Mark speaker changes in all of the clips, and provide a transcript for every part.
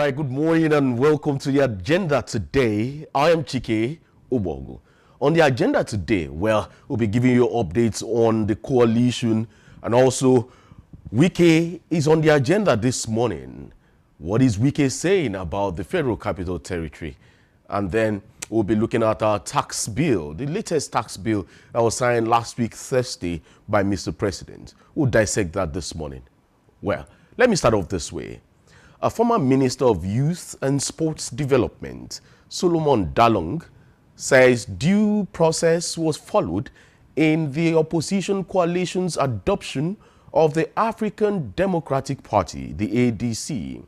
Speaker 1: right, good morning and welcome to the agenda today. I am Chike Obogo. On the agenda today, well, we'll be giving you updates on the coalition, and also Wike is on the agenda this morning. What is Wike saying about the Federal Capital Territory? And then we'll be looking at our tax bill, the latest tax bill that was signed last week, Thursday, by Mr. President. We'll dissect that this morning. Well, let me start off this way. A former Minister of Youth and Sports Development, Solomon Dalung, says due process was followed in the opposition coalition's adoption of the African Democratic Party, the ADC.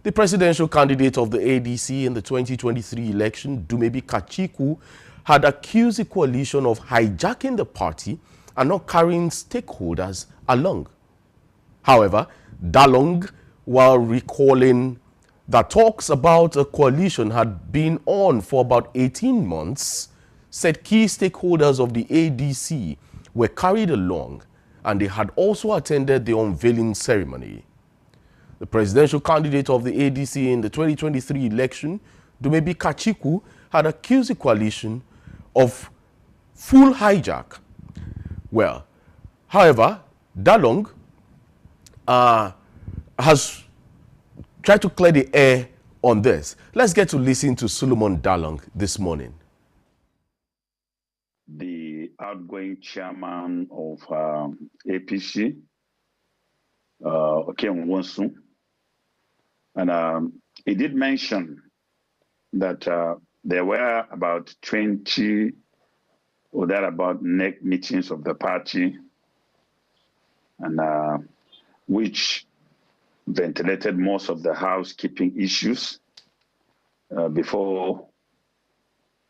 Speaker 1: The presidential candidate of the ADC in the 2023 election, Dumebi Kachiku, had accused the coalition of hijacking the party and not carrying stakeholders along. However, Dalung, while recalling that talks about a coalition had been on for about 18 months, said key stakeholders of the ADC were carried along and they had also attended the unveiling ceremony. The presidential candidate of the ADC in the 2023 election, Dumebi Kachiku, had accused the coalition of full hijack. Well, however, Dalung has tried to clear the air on this. Let's get to listen to Solomon Dalung this morning.
Speaker 2: The outgoing chairman of APC, Okem Wonsu, and he did mention that there were about 20 or thereabout NEC meetings of the party, and which ventilated most of the housekeeping issues before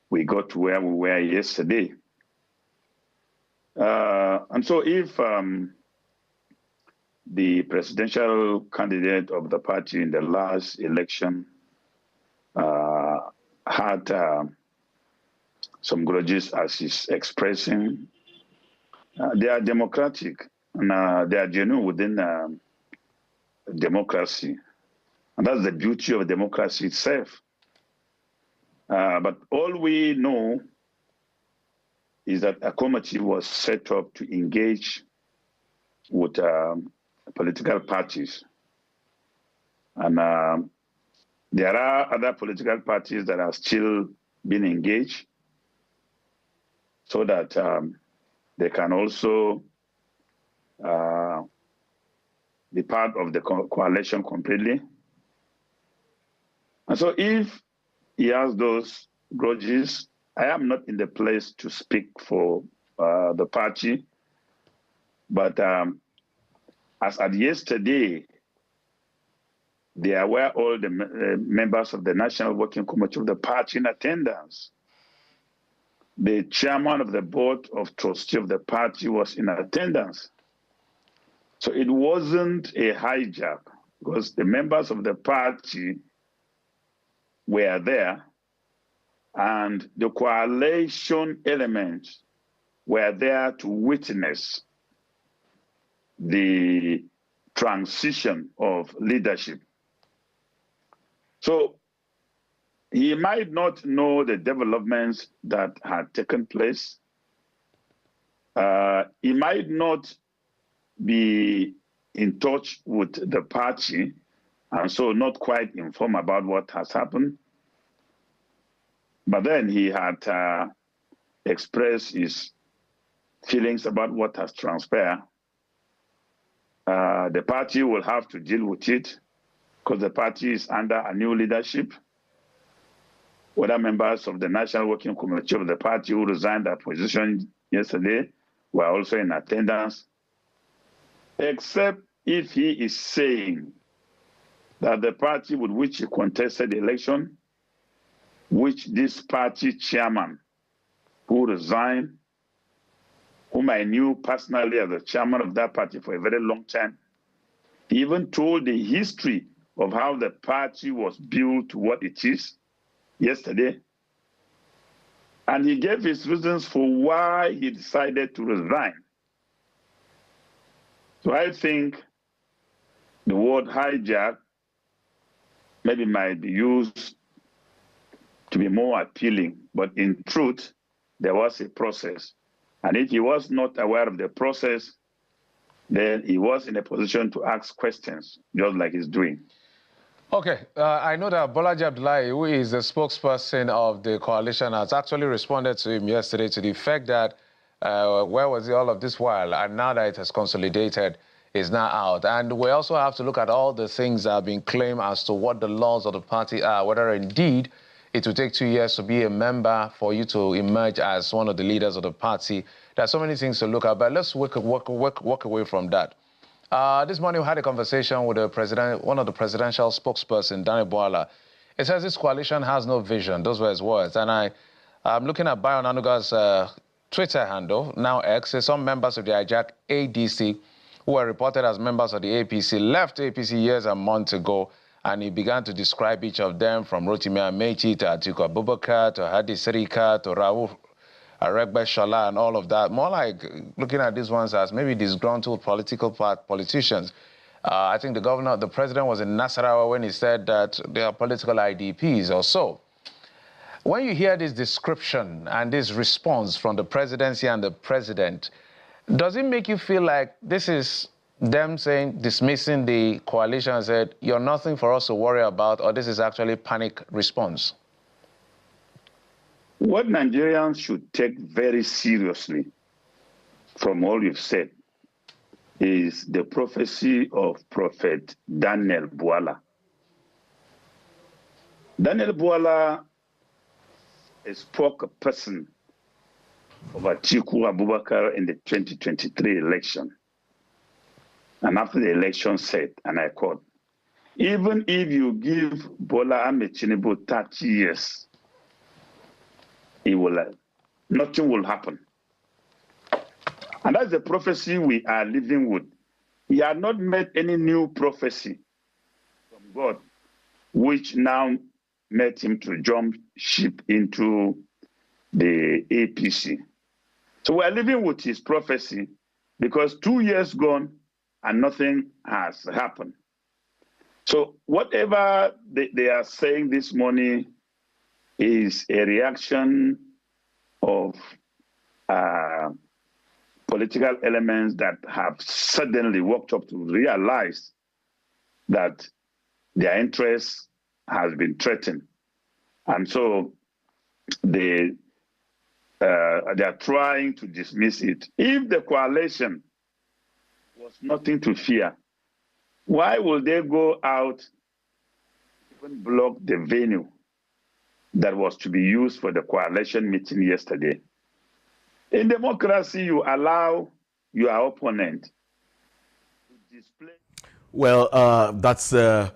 Speaker 2: we got to where we were yesterday. And so if the presidential candidate of the party in the last election had some grudges, as he's expressing, they are democratic and they are genuine within democracy. And that's the beauty of democracy itself. But all we know is that a committee was set up to engage with political parties. And there are other political parties that are still being engaged so that they can also be part of the coalition completely. And so if he has those grudges, I am not in the place to speak for the party. But as at yesterday, there were all the members of the National Working Committee of the party in attendance. The chairman of the board of trustees of the party was in attendance. So it wasn't a hijack because the members of the party were there and the coalition elements were there to witness the transition of leadership. So he might not know the developments that had taken place. He might not be in touch with the party and so not quite informed about what has happened. But then he had expressed his feelings about what has transpired. The party will have to deal with it because the party is under a new leadership. Other members of the National Working Committee of the party who resigned their position yesterday were also in attendance, except if he is saying that the party with which he contested the election, which this party chairman who resigned, whom I knew personally as the chairman of that party for a very long time, he even told the history of how the party was built to what it is yesterday. And he gave his reasons for why he decided to resign. So I think the word hijack maybe might be used to be more appealing, but in truth, there was a process. And if he was not aware of the process, then he was in a position to ask questions, just like he's doing.
Speaker 3: Okay, I know that Bolaji Abdullahi, who is the spokesperson of the coalition, has actually responded to him yesterday to the effect that where was he all of this while? And now that it has consolidated, is now out. And we also have to look at all the things that have been claimed as to what the laws of the party are, whether indeed it will take 2 years to be a member for you to emerge as one of the leaders of the party. There are so many things to look at, but let's walk away from that. This morning we had a conversation with one of the presidential spokesperson, Danny Bwala. It says this coalition has no vision. Those were his words. And I'm looking at Bayo Onanuga's Twitter handle, now X. Some members of the hijack ADC, who were reported as members of the APC, left APC years and months ago, and he began to describe each of them, from Rotimi Amechi to Atiku Abubakar to Hadi Sirika to Rauf Aregbesola and all of that. More like looking at these ones as maybe disgruntled politicians. I think the president was in Nasarawa when he said that they are political IDPs or so. When you hear this description and this response from the presidency and the president, does it make you feel like this is them dismissing the coalition and said, you're nothing for us to worry about, or this is actually panic response?
Speaker 2: What Nigerians should take very seriously from all you've said is the prophecy of Prophet Daniel Bwala. Daniel Bwala is a spokesperson of Atiku Abubakar in the 2023 election. And after the election said, and I quote, even if you give Bola Ahmed Tinubu 30 years, nothing will happen. And that's the prophecy we are living with. He had not made any new prophecy from God, which now made him to jump ship into the APC. So we are living with his prophecy because 2 years gone and nothing has happened. So whatever they are saying this morning is a reaction of political elements that have suddenly woke up to realize that their interest has been threatened. And so they are trying to dismiss it. If the coalition was nothing to fear, why will they go out and block the venue that was to be used for the coalition meeting yesterday? In democracy, you allow your opponent to display.
Speaker 1: Well, that's the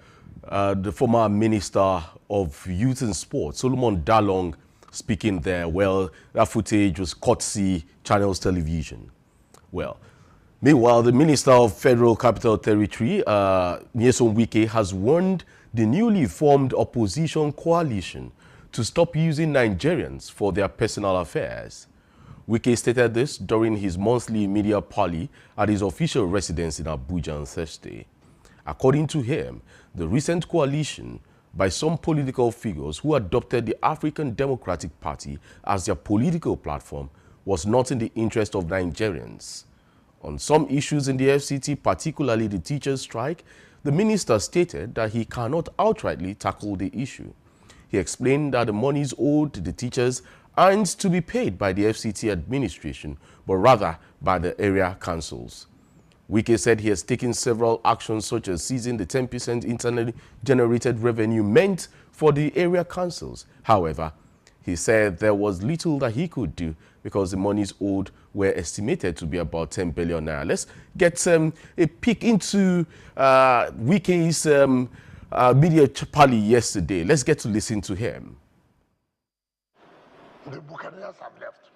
Speaker 1: former Minister of Youth and Sport, Solomon Dalong, speaking there. Well, that footage was courtesy Channels Television. Well, meanwhile, the Minister of Federal Capital Territory, Nyesom Wike, has warned the newly formed opposition coalition to stop using Nigerians for their personal affairs. Wike stated this during his monthly media parley at his official residence in Abuja on Thursday. According to him, the recent coalition by some political figures who adopted the African Democratic Party as their political platform was not in the interest of Nigerians. On some issues in the FCT, particularly the teachers' strike, the minister stated that he cannot outrightly tackle the issue. He explained that the monies owed to the teachers aren't to be paid by the FCT administration, but rather by the area councils. Wike said he has taken several actions, such as seizing the 10% internally generated revenue meant for the area councils. However, he said there was little that he could do because the monies owed were estimated to be about 10 billion naira. Let's get a peek into Wike's media parley yesterday. Let's get to listen to him.
Speaker 4: The Buccaneers have left.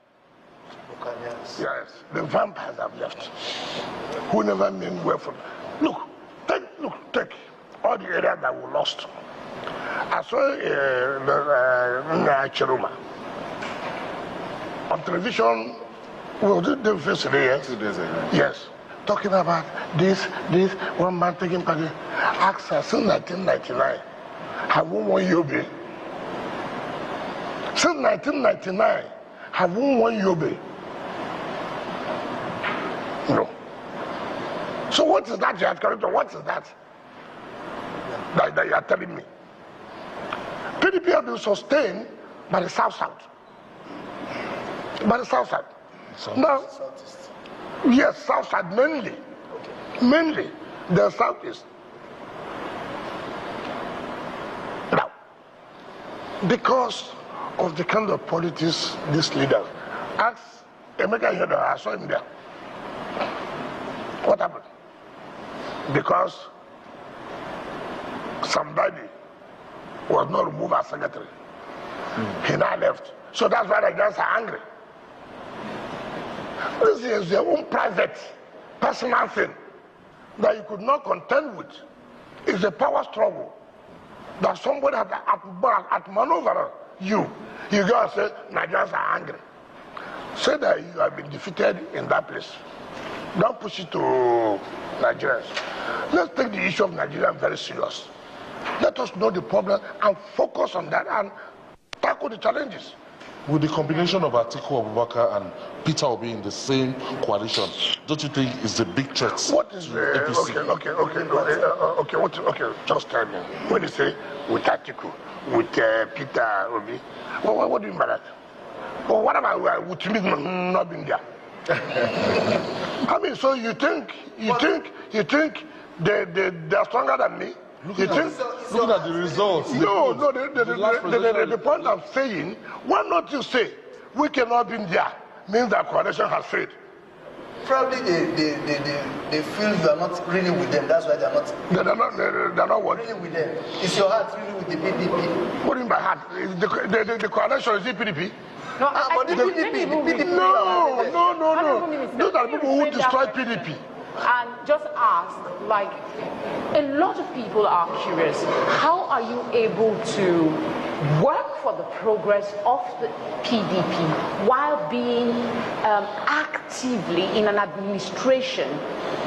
Speaker 4: Buccaneers? Yes, the vampires have left. Who never meant well for them. Look, take all the areas that we lost. I saw Chiruma on television. Well, the first day, 2 days ago. Yes, talking about this one man taking part. Access in 1999. have we won Yobe? Since 1999, have we won Yobe? No. So what is that you are telling me? What is that you are telling me? PDP has been sustained by the South-South. By the South-South. Now, yes, South-South mainly. Okay. Mainly the Southeast. Now, because of the kind of politics these leaders, ask Emeka Ihedon, I saw him there. What happened? Because Sam Daibi was not removed as secretary. He now left. So that's why the Nigerians are angry. This is their own private, personal thing that you could not contend with. It's a power struggle that somebody at maneuver you go and say Nigerians are angry. Say that you have been defeated in that place. Don't push it to Nigerians. Let's take the issue of Nigeria very serious. Let us know the problem and focus on that and tackle the challenges.
Speaker 5: With the combination of Atiku Abubakar and Peter Obi in the same coalition, don't you think it's a big threat?
Speaker 4: What is the okay? Just tell me. When you say with Atiku, with Peter Obi, what do you mean by that? Well, what about with me not being there? I mean, so you think they're stronger than me?
Speaker 5: Looking at the results.
Speaker 4: No, the point I'm saying, why not you say we cannot be there means that coalition has failed?
Speaker 6: Probably they feel you are not really with them. That's why they are not.
Speaker 4: They're not what?
Speaker 6: Really with them. Is your heart really with the PDP?
Speaker 4: What do you mean by heart? The coalition is the PDP?
Speaker 6: No, but the PDP.
Speaker 4: No. Those are people who destroy PDP.
Speaker 7: And just ask, like, a lot of people are curious, how are you able to work for the progress of the PDP while being actively in an administration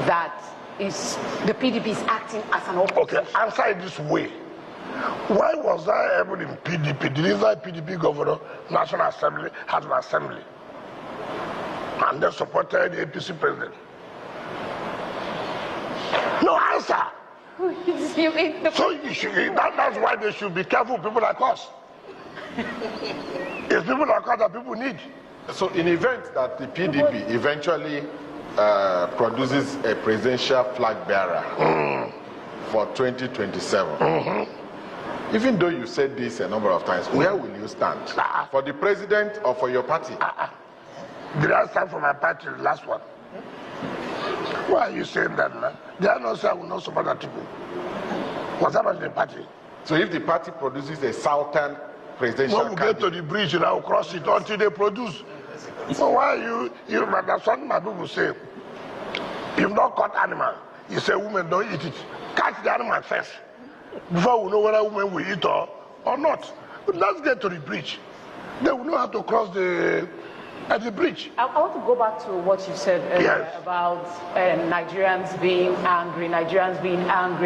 Speaker 7: that is, the PDP is acting as an opposition?
Speaker 4: Okay, answer it this way. Why was I able in PDP, deliver PDP governor, National Assembly, had an assembly, and they supported the APC president? No answer. So that's why they should be careful, people like us. It's people like us that people need.
Speaker 8: So in the event that the PDP eventually produces a presidential flag bearer for 2027, even though you said this a number of times, where will you stand? For the president or for your party?
Speaker 4: Did I stand for my party, the last one? Why are you saying that, man? They are not saying I will not support that people. What's happening to the party?
Speaker 8: So if the party produces a southern presidential
Speaker 4: when we get to the bridge, I will cross it until they produce. So why are you that's what my people say. You've not caught animal. You say women don't eat it. Catch the animal first. Before we know whether women will eat or not. But let's get to the bridge. Then we know how to cross at the bridge.
Speaker 7: I want to go back to what you said earlier about Nigerians being angry,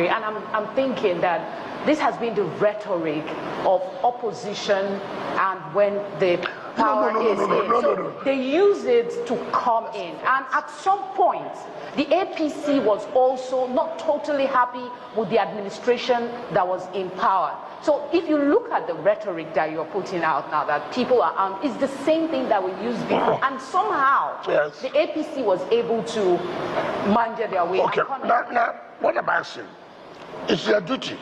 Speaker 7: and I'm thinking that this has been the rhetoric of opposition, and when the power is in, they use it to come in, and at some point the APC was also not totally happy with the administration that was in power. So if you look at the rhetoric that you're putting out now, that people are armed, it's the same thing that we used before. And somehow, the APC was able to manage their way.
Speaker 4: Okay, now, what I'm asking, it's their duty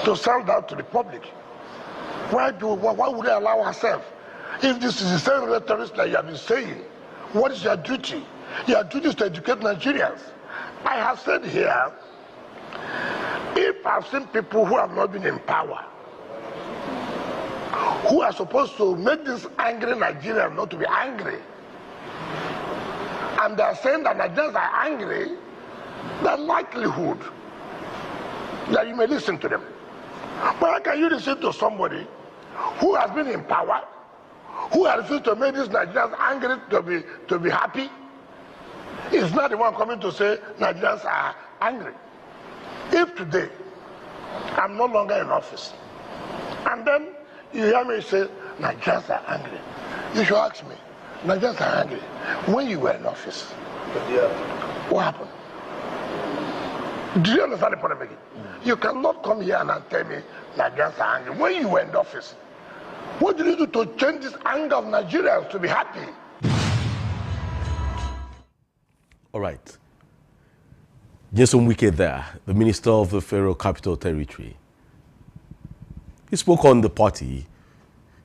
Speaker 4: to sell out to the public. Why would they allow ourselves? If this is the same rhetoric that you have been saying, what is your duty? Your duty is to educate Nigerians. I have said here, if I've seen people who have not been in power, who are supposed to make this angry Nigerians not to be angry, and they're saying that Nigerians are angry, the likelihood that you may listen to them. But how can you listen to somebody who has been in power, who has refused to make these Nigerians angry to be happy? It's not the one coming to say Nigerians are angry. If today I'm no longer in office And then you hear me say, Nigerians are angry. You should ask me, Nigerians are angry. When you were in office, what happened? Do you understand the point I'm making? You cannot come here and tell me Nigerians are angry. When you were in office, what did you do to change this anger of Nigerians to be happy?
Speaker 1: All right. Jason Wike there, the Minister of the Federal Capital Territory. He spoke on the party.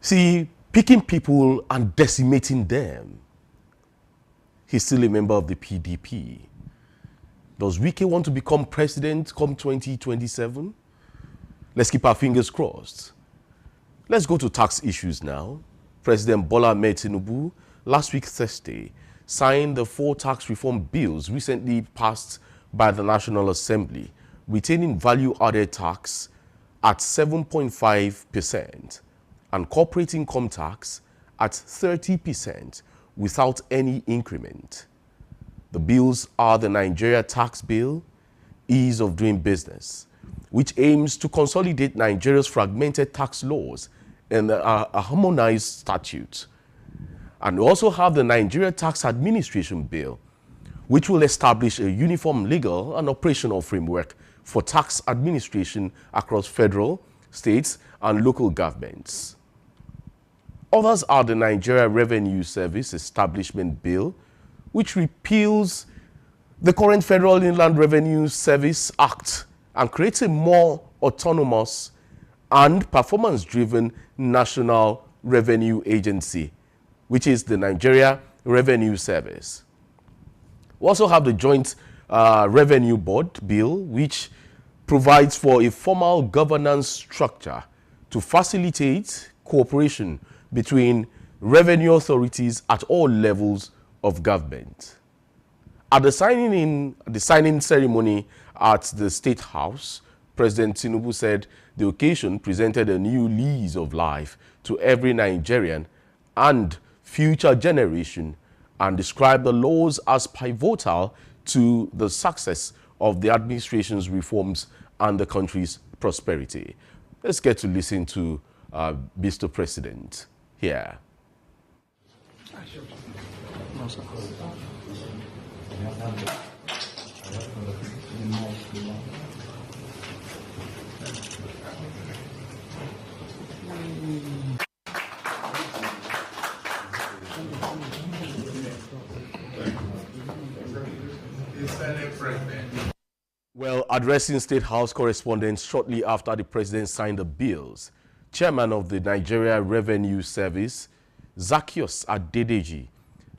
Speaker 1: See, picking people and decimating them. He's still a member of the PDP. Does Wike want to become president come 2027? Let's keep our fingers crossed. Let's go to tax issues now. President Bola Ahmed Tinubu, last week Thursday, signed the 4 tax reform bills recently passed by the National Assembly, retaining value-added tax at 7.5% and corporate income tax at 30% without any increment. The bills are the Nigeria Tax Bill, Ease of Doing Business, which aims to consolidate Nigeria's fragmented tax laws in a harmonized statute. And we also have the Nigeria Tax Administration Bill, which will establish a uniform legal and operational framework for tax administration across federal, states, and local governments. Others are the Nigeria Revenue Service Establishment Bill, which repeals the current Federal Inland Revenue Service Act and creates a more autonomous and performance-driven National Revenue Agency, which is the Nigeria Revenue Service. We also have the Joint Revenue Board Bill, which provides for a formal governance structure to facilitate cooperation between revenue authorities at all levels of government. At the signing ceremony at the State House, President Tinubu said the occasion presented a new lease of life to every Nigerian and future generation, and described the laws as pivotal to the success of the administration's reforms and the country's prosperity. Let's get to listen to Mr. President here. Well, addressing State House correspondents shortly after the president signed the bills, Chairman of the Nigeria Revenue Service, Zaccheaus Adedeji,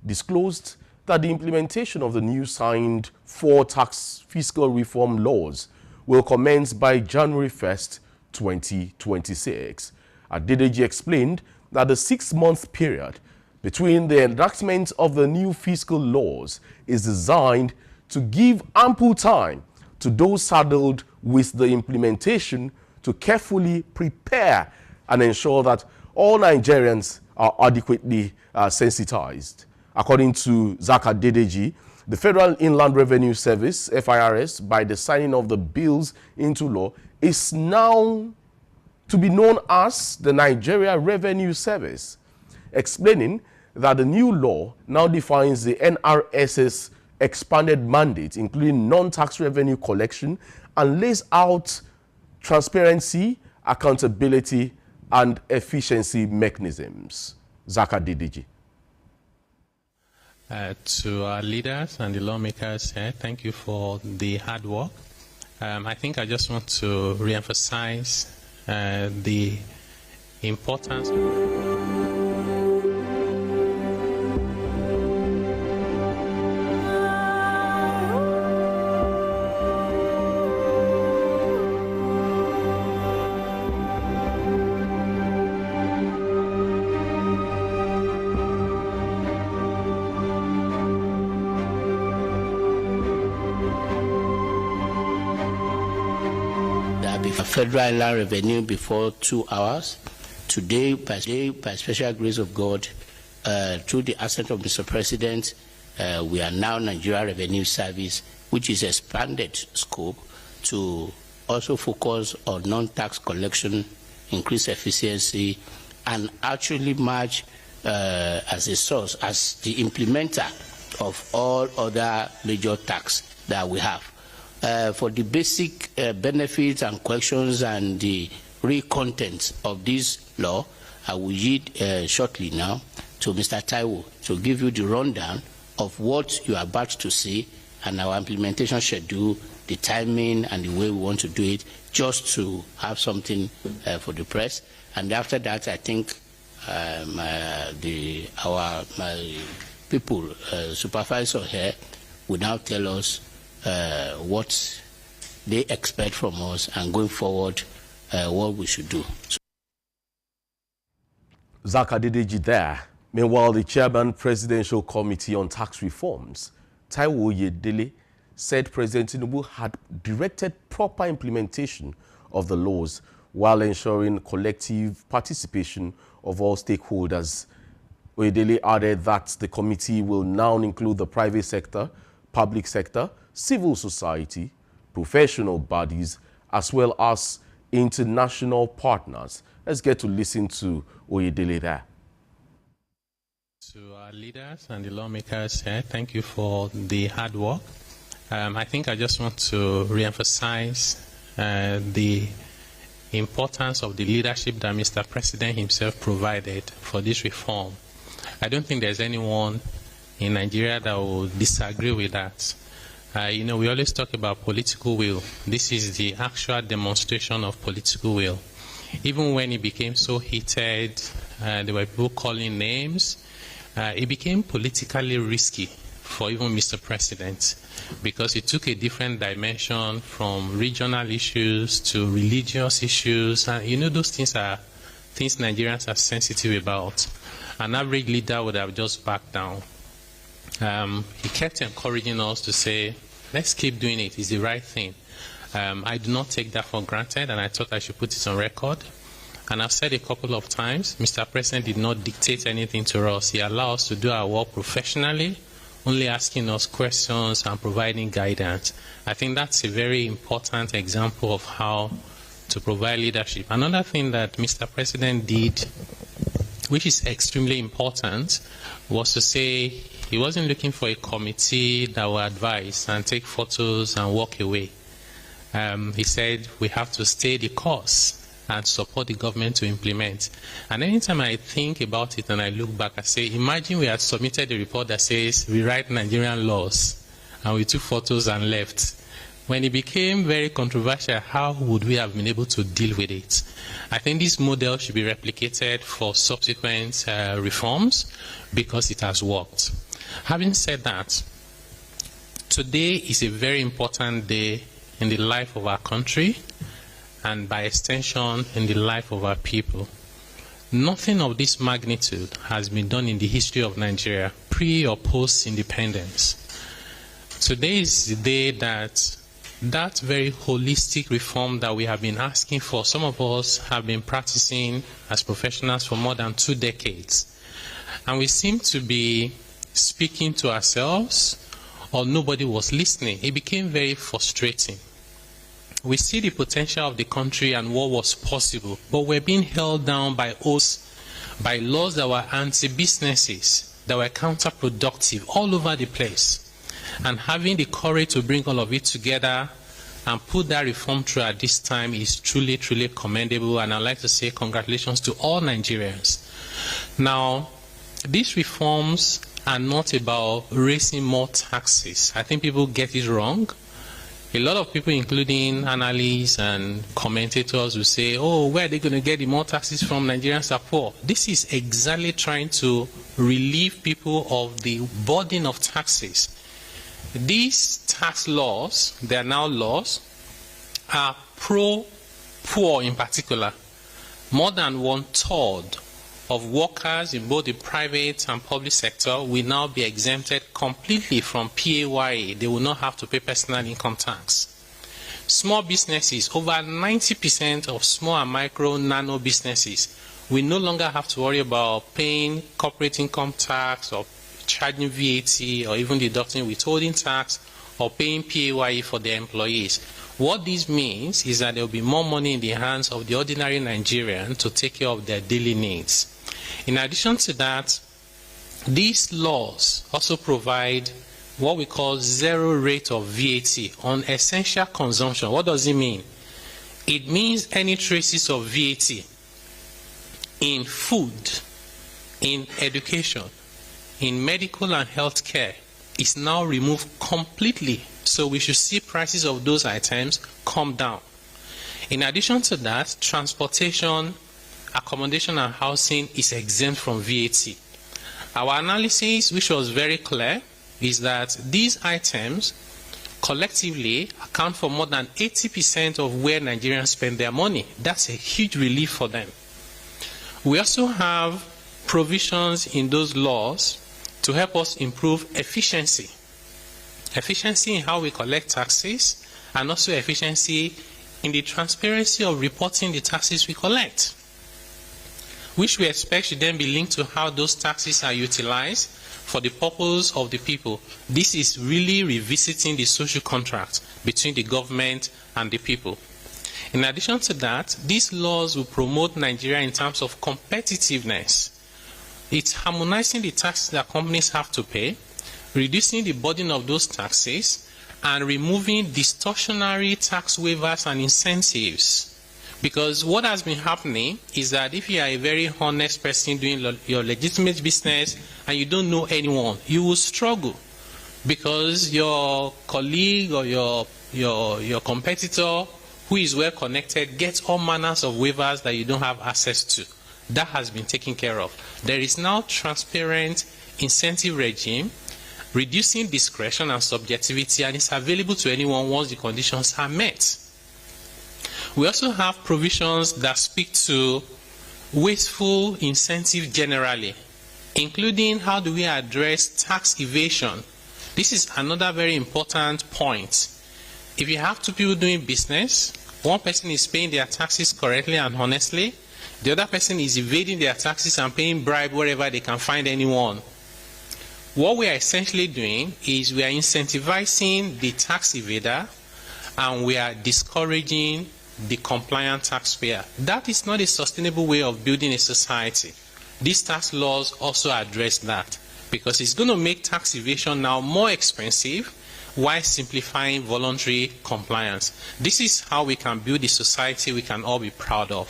Speaker 1: disclosed that the implementation of the new signed 4 tax fiscal reform laws will commence by January 1st, 2026. Adedeji explained that the 6-month period between the enactment of the new fiscal laws is designed to give ample time to those saddled with the implementation to carefully prepare and ensure that all Nigerians are adequately sensitized. According to Zaka Adedeji, the Federal Inland Revenue Service, FIRS, by the signing of the bills into law, is now to be known as the Nigeria Revenue Service, explaining that the new law now defines the NRS's expanded mandate, including non-tax revenue collection, and lays out transparency, accountability, and efficiency mechanisms. Zaka Adedeji.
Speaker 9: To our leaders and the lawmakers, thank you for the hard work. I think I just want to reemphasize the importance.
Speaker 10: Federal Inland Revenue before 2 hours. Today, by special grace of God, through the assent of Mr. President, we are now Nigeria Revenue Service, which is expanded scope to also focus on non-tax collection increase efficiency, and actually merge as a source, as the implementer of all other major tax that we have. For the basic benefits and questions and the real content of this law, I will yield shortly now to Mr. Taiwo to give you the rundown of what you are about to see and our implementation schedule, the timing and the way we want to do it, just to have something for the press. And after that, I think our people, supervisor here, will now tell us what they expect from us and going forward what we should do.
Speaker 1: Zaka Dedeji there. Meanwhile, the chairman, Presidential Committee on Tax Reforms, Taiwo Oyedele, said President Tinubu had directed proper implementation of the laws while ensuring collective participation of all stakeholders. Oyedele added that the committee will now include the private sector, public sector, civil society, professional bodies, as well as international partners. Let's get to listen to Oyedele there.
Speaker 9: To our leaders and the lawmakers here, thank you for the hard work. I think I just want to re-emphasize the importance of the leadership that Mr. President himself provided for this reform. I don't think there's anyone in Nigeria that will disagree with that. You know, we always talk about political will. This is the actual demonstration of political will. Even when it became so heated, there were people calling names, it became politically risky for even Mr. President, because it took a different dimension from regional issues to religious issues. And you know, those things are things Nigerians are sensitive about. An average leader would have just backed down. He kept encouraging us to say, let's keep doing it, it's the right thing. I do not take that for granted, and I thought I should put it on record. And I've said a couple of times, Mr. President did not dictate anything to us. He allowed us to do our work professionally, only asking us questions and providing guidance. I think that's a very important example of how to provide leadership. Another thing that Mr. President did, which is extremely important, was to say he wasn't looking for a committee that will advise and take photos and walk away. He said we have to stay the course and support the government to implement. And anytime I think about it and I look back, I say, imagine we had submitted a report that says we write Nigerian laws and we took photos and left. When it became very controversial, how would we have been able to deal with it? I think this model should be replicated for subsequent reforms because it has worked. Having said that, today is a very important day in the life of our country and by extension in the life of our people. Nothing of this magnitude has been done in the history of Nigeria, pre or post-independence. Today is the day that very holistic reform that we have been asking for, some of us have been practicing as professionals for more than 2 decades. And we seem to be speaking to ourselves, or nobody was listening. It became very frustrating. We see the potential of the country and what was possible, but we're being held down by laws that were anti-businesses, that were counterproductive all over the place. And having the courage to bring all of it together and put that reform through at this time is truly, truly commendable, and I'd like to say congratulations to all Nigerians. Now, these reforms are not about raising more taxes. I think people get it wrong. A lot of people, including analysts and commentators, will say, oh, where are they going to get the more taxes from? Nigerians are poor. This is exactly trying to relieve people of the burden of taxes. These tax laws, they are now laws, are pro-poor in particular. More than 1/3 of workers in both the private and public sector will now be exempted completely from PAYE. They will not have to pay personal income tax. Small businesses, over 90% of small and micro nano businesses will no longer have to worry about paying corporate income tax or charging VAT or even deducting withholding tax or paying PAYE for their employees. What this means is that there will be more money in the hands of the ordinary Nigerian to take care of their daily needs. In addition to that, these laws also provide what we call zero rate of VAT on essential consumption. What does it mean? It means any traces of VAT in food, in education, in medical and health care is now removed completely. So we should see prices of those items come down. In addition to that, transportation, accommodation and housing is exempt from VAT. Our analysis, which was very clear, is that these items collectively account for more than 80% of where Nigerians spend their money. That's a huge relief for them. We also have provisions in those laws to help us improve efficiency. Efficiency in how we collect taxes, and also efficiency in the transparency of reporting the taxes we collect, which we expect should then be linked to how those taxes are utilized for the purpose of the people. This is really revisiting the social contract between the government and the people. In addition to that, these laws will promote Nigeria in terms of competitiveness. It's harmonizing the taxes that companies have to pay, reducing the burden of those taxes, and removing distortionary tax waivers and incentives. Because what has been happening is that if you are a very honest person doing your legitimate business and you don't know anyone, you will struggle because your colleague or your competitor who is well connected gets all manners of waivers that you don't have access to. That has been taken care of. There is now transparent incentive regime, reducing discretion and subjectivity, and it's available to anyone once the conditions are met. We also have provisions that speak to wasteful incentive generally, including how do we address tax evasion. This is another very important point. If you have two people doing business, one person is paying their taxes correctly and honestly, the other person is evading their taxes and paying bribe wherever they can find anyone. What we are essentially doing is we are incentivizing the tax evader and we are discouraging the compliant taxpayer. That is not a sustainable way of building a society. These tax laws also address that because it's going to make tax evasion now more expensive while simplifying voluntary compliance. This is how we can build a society we can all be proud of.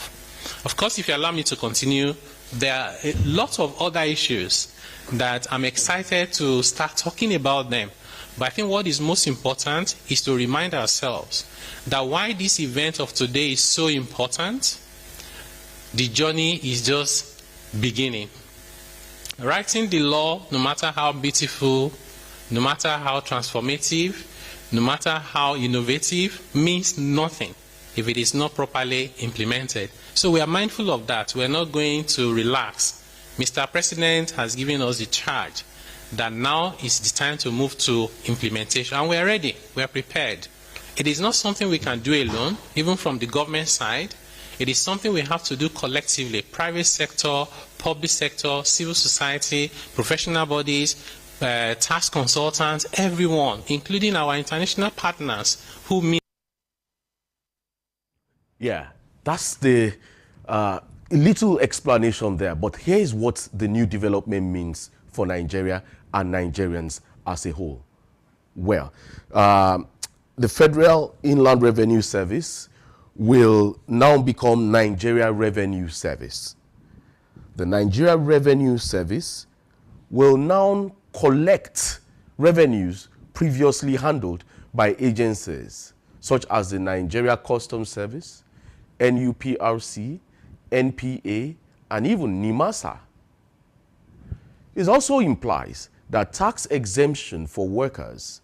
Speaker 9: Of course, if you allow me to continue, there are a lot of other issues that I'm excited to start talking about them. But I think what is most important is to remind ourselves that why this event of today is so important, the journey is just beginning. Writing the law, no matter how beautiful, no matter how transformative, no matter how innovative, means nothing if it is not properly implemented. So we are mindful of that. We are not going to relax. Mr. President has given us the charge that now is the time to move to implementation, and we are ready, we are prepared. It is not something we can do alone, even from the government side. It is something we have to do collectively, private sector, public sector, civil society, professional bodies, tax consultants, everyone, including our international partners who meet.
Speaker 1: Yeah, that's the little explanation there, but here is what the new development means for Nigeria and Nigerians as a whole. Well, the Federal Inland Revenue Service will now become Nigeria Revenue Service. The Nigeria Revenue Service will now collect revenues previously handled by agencies such as the Nigeria Customs Service, NUPRC, NPA, and even NIMASA. It also implies that tax exemption for workers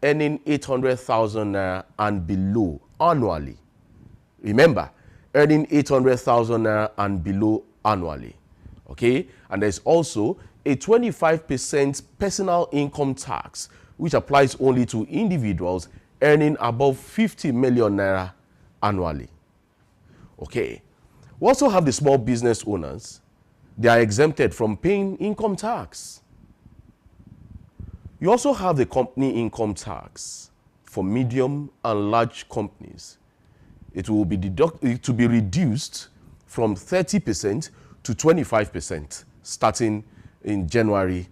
Speaker 1: earning 800,000 naira and below annually. Remember, earning 800,000 naira and below annually. Okay? And there's also a 25% personal income tax, which applies only to individuals earning above 50 million naira annually. Okay. We also have the small business owners. They are exempted from paying income tax. You also have the company income tax for medium and large companies. It will be reduced from 30% to 25% starting in January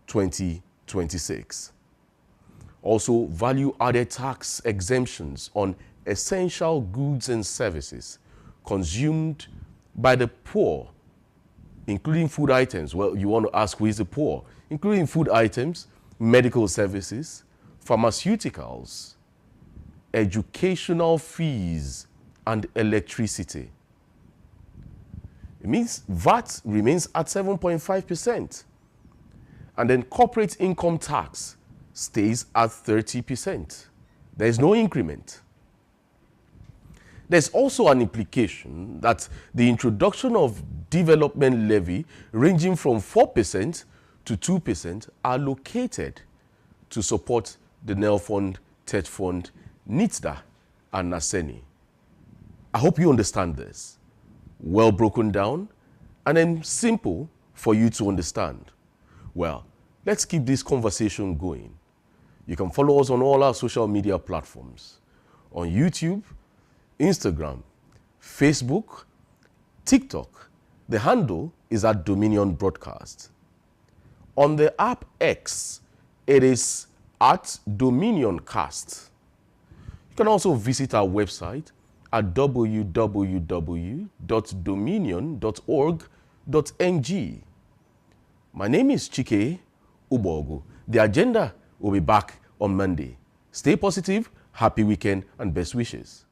Speaker 1: 2026. Also, value-added tax exemptions on essential goods and services consumed by the poor, including food items. Well, you want to ask who is the poor? Including food items, medical services, pharmaceuticals, educational fees, and electricity. It means VAT remains at 7.5%. And then corporate income tax stays at 30%. There is no increment. There's also an implication that the introduction of development levy ranging from 4% to 2% are allocated to support the NELFund, TETFund, NITDA, and NASENI. I hope you understand this. Well broken down and then simple for you to understand. Well, let's keep this conversation going. You can follow us on all our social media platforms. On YouTube, Instagram, Facebook, TikTok. The handle is at Dominion Broadcast. On the app X, it is at Dominion Cast. You can also visit our website at www.dominion.org.ng. My name is Chike Ubogu. The agenda will be back on Monday. Stay positive, happy weekend, and best wishes.